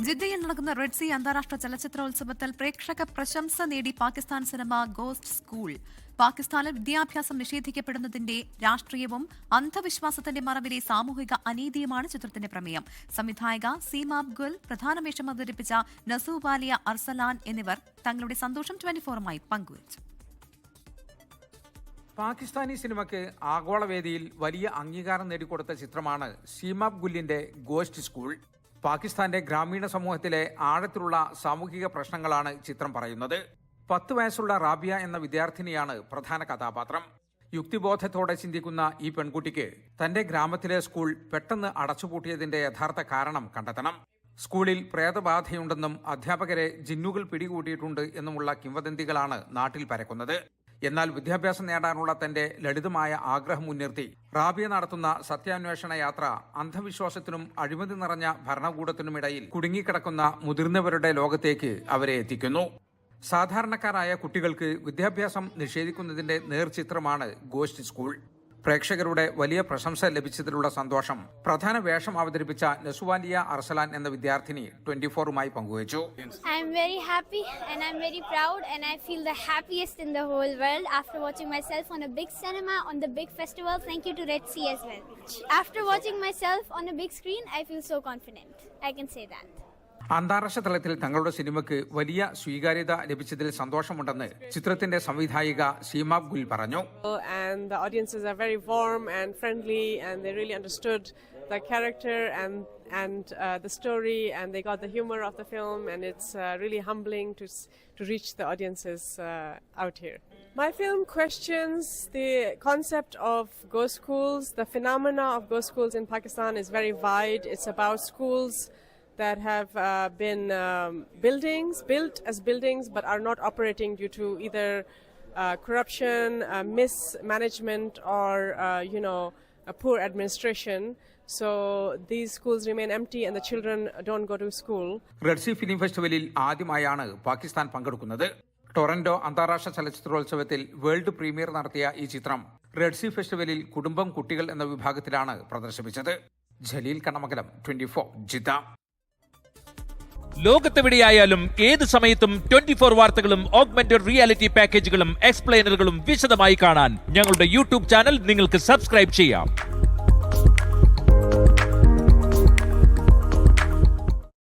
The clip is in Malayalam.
ജിദ്ദയിൽ നടക്കുന്ന റെഡ് സി അന്താരാഷ്ട്ര ചലച്ചിത്രോത്സവത്തിൽ പ്രേക്ഷക പ്രശംസ നേടി പാകിസ്ഥാൻ സിനിമ ഗോസ്റ്റ് സ്കൂൾ. പാകിസ്ഥാനിൽ വിദ്യാഭ്യാസം നിഷേധിക്കപ്പെടുന്നതിന്റെ രാഷ്ട്രീയവും അന്ധവിശ്വാസത്തിന്റെ മറവിലെ സാമൂഹിക അനീതിയുമാണ് ചിത്രത്തിന്റെ പ്രമേയം. സംവിധായക സീമ അബ്ഗുൽ, പ്രധാന വേഷം അവതരിപ്പിച്ച നസൂവാലിയ അർസലാൻ എന്നിവർ തങ്ങളുടെ സന്തോഷം 24-മായി പങ്കുവച്ചു. പാകിസ്ഥാനി സിനിമയ്ക്ക് ആഗോളവേദിയിൽ വലിയ അംഗീകാരം നേടിക്കൊടുത്ത ചിത്രമാണ് സീമ അബ്ഗുലിന്റെ ഗോസ്റ്റ് സ്കൂൾ. പാകിസ്ഥാന്റെ ഗ്രാമീണ സമൂഹത്തിലെ ആഴത്തിലുള്ള സാമൂഹിക പ്രശ്നങ്ങളാണ് ചിത്രം പറയുന്നത്. 10 വയസ്സുള്ള റാബിയ എന്ന വിദ്യാർത്ഥിനിയാണ് പ്രധാന കഥാപാത്രം. യുക്തിബോധത്തോടെ ചിന്തിക്കുന്ന ഈ പെൺകുട്ടിക്ക് തന്റെ ഗ്രാമത്തിലെ സ്കൂൾ പെട്ടെന്ന് അടച്ചുപൂട്ടിയതിന്റെ യഥാർത്ഥ കാരണം കണ്ടെത്തണം. സ്കൂളിൽ പ്രേതബാധയുണ്ടെന്നും അധ്യാപകരെ ജിന്നുകൾ പിടികൂടിയിട്ടുണ്ട് എന്നുമുള്ള കിംവദന്തികളാണ് നാട്ടിൽ പരക്കുന്നത്. എന്നാൽ വിദ്യാഭ്യാസം നേടാനുള്ള തന്റെ ലളിതമായ ആഗ്രഹം മുൻനിർത്തി റാബിയ നടത്തുന്ന സത്യാന്വേഷണ യാത്ര അന്ധവിശ്വാസത്തിനും അഴിമതി നിറഞ്ഞ ഭരണകൂടത്തിനുമിടയിൽ കുടുങ്ങിക്കിടക്കുന്ന മുതിർന്നവരുടെ ലോകത്തേക്ക് അവരെ എത്തിക്കുന്നു. സാധാരണക്കാരായ കുട്ടികൾക്ക് വിദ്യാഭ്യാസം നിഷേധിക്കുന്നതിന്റെ നേർചിത്രമാണ് ഗോസ്റ്റ് സ്കൂൾ. പ്രേക്ഷകരുടെ വലിയ പ്രശംസ ലഭിച്ചതിലുള്ള സന്തോഷം പ്രധാന വേഷം അവതരിപ്പിച്ച നസുവാലിയ അർസലാൻ എന്ന വിദ്യാർത്ഥിനി 24-മായി പങ്കുവച്ചു. I am very happy and I am very proud and I feel the happiest in the whole world after watching myself on a big cinema on the big festival. Thank you to Red Sea as well. After watching myself on a big screen, I feel so confident. I can say that. അന്താരാഷ്ട്ര തലത്തിൽ തങ്ങളുടെ സിനിമയ്ക്ക് വലിയ സ്വീകാര്യത ലഭിച്ചതിൽ സന്തോഷമുണ്ടെന്ന് ചിത്രത്തിന്റെ സംവിധായിക സീമ അബ്ഗുൽ പറഞ്ഞു. And the audiences are very warm and friendly and they really understood the character and the story and they got the humor of the film and it's really humbling to reach the audiences out here. My film questions the concept of ghost schools. The phenomena of ghost schools in Pakistan is very wide. It's about schools that have been built as buildings but are not operating due to either corruption, mismanagement or poor administration. So these schools remain empty and the children don't go to school. Red C film ഫെസ്റ്റിവലിൽ ആദ്യമായാണ് പാകിസ്ഥാൻ പങ്കെടുക്കുന്നത്. ടൊറന്റോ അന്താരാഷ്ട്ര ചലച്ചിത്രോത്സവത്തിൽ വേൾഡ് പ്രീമിയർ നടത്തിയ ഈ ചിത്രം റെഡ് സി ഫെസ്റ്റിവലിൽ കുടുംബം, കുട്ടികൾ എന്ന വിഭാഗത്തിലാണ് പ്രദർശിപ്പിച്ചത്. ജലീൽ കണ്ണമംഗലം, 24 ജിദ്ദ. ലോകത്തെവിടെയായാലും ഏത് സമയത്തും 24 വാർത്തകളും ഓഗ്മെന്റഡ് റിയാലിറ്റി പാക്കേജുകളും എക്സ്പ്ലെയിനറുകളും വിശദമായി കാണാൻ ഞങ്ങളുടെ യൂട്യൂബ് ചാനൽ നിങ്ങൾക്ക് സബ്സ്ക്രൈബ് ചെയ്യാം.